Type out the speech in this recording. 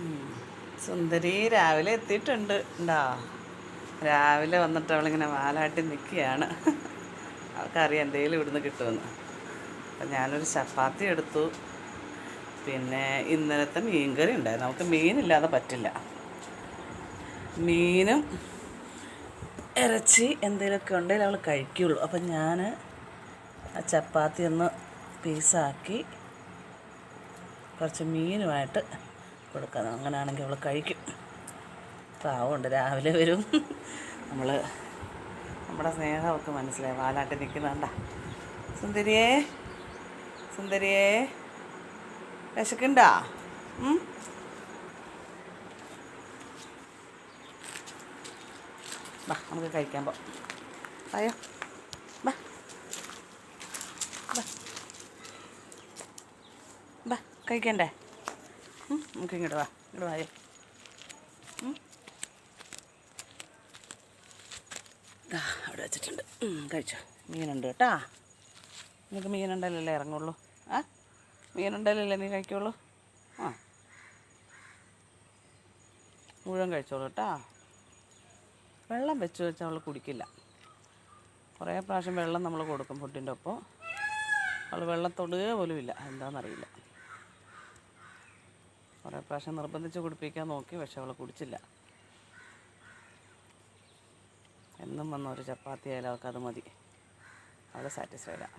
ഉം. സുന്ദരി രാവിലെ എത്തിയിട്ടുണ്ട് ഉണ്ടാ. രാവിലെ വന്നിട്ട് അവളിങ്ങനെ വാലാട്ടി നിൽക്കുകയാണ്. അവൾക്കറിയാം എന്തെങ്കിലും ഇവിടുന്ന് കിട്ടുമെന്ന്. അപ്പം ഞാനൊരു ചപ്പാത്തി എടുത്തു. പിന്നെ ഇന്നലത്തെ മീൻകറി ഉണ്ടായിരുന്നു. നമുക്ക് മീനില്ലാതെ പറ്റില്ല. മീനും ഇറച്ചി എന്തെങ്കിലുമൊക്കെ ഉണ്ടെങ്കിൽ അവൾ കഴിക്കുകയുള്ളൂ. അപ്പം ഞാൻ ആ ചപ്പാത്തി ഒന്ന് പീസാക്കി കുറച്ച് മീനുമായിട്ട് കൊടുക്കാം. അങ്ങനെയാണെങ്കിൽ അവൾ കഴിക്കും. പാവമുണ്ട്, രാവിലെ വരും. നമ്മുടെ സ്നേഹം അവൾക്ക് മനസ്സിലായി. വാലാട്ടി നിൽക്കുന്നുണ്ട. സുന്ദരിയേ, സുന്ദരിയേ, വിശക്കുണ്ടാ? വാ, നമുക്ക് കഴിക്കാൻ പോവാം. അയ്യോ, വാ വാ വാ, കഴിക്കണ്ടേ? നമുക്ക് ഇങ്ങോട്ട് വാ, ഇങ്ങോട്ട് വായോ. അവിടെ വെച്ചിട്ടുണ്ട്. കഴിച്ചോ. മീനുണ്ട് കേട്ടാ. നിങ്ങൾക്ക് മീനുണ്ടല്ലേ ഇറങ്ങുള്ളൂ. ആ, മീനുണ്ടല്ലേ നീ കഴിക്കുള്ളൂ. ആ, മുഴുവൻ കഴിച്ചോളൂ കേട്ടാ. വെള്ളം വെച്ച് വെച്ചാൽ അവൾ കുടിക്കില്ല. കുറേ പ്രാവശ്യം വെള്ളം നമ്മൾ കൊടുക്കും ഫുഡിൻ്റെ ഒപ്പം. അവൾ വെള്ളം തൊടുക പോലും ഇല്ല. എന്താണെന്നറിയില്ല. കുറേ പ്രാവശ്യം നിർബന്ധിച്ച് കുടിപ്പിക്കാൻ നോക്കി, പക്ഷെ അവൾ കുടിച്ചില്ല. എന്നും വന്ന ഒരു ചപ്പാത്തി ആയാലും അവൾക്കത് മതി. അവൾ സാറ്റിസ്ഫൈഡാണ്.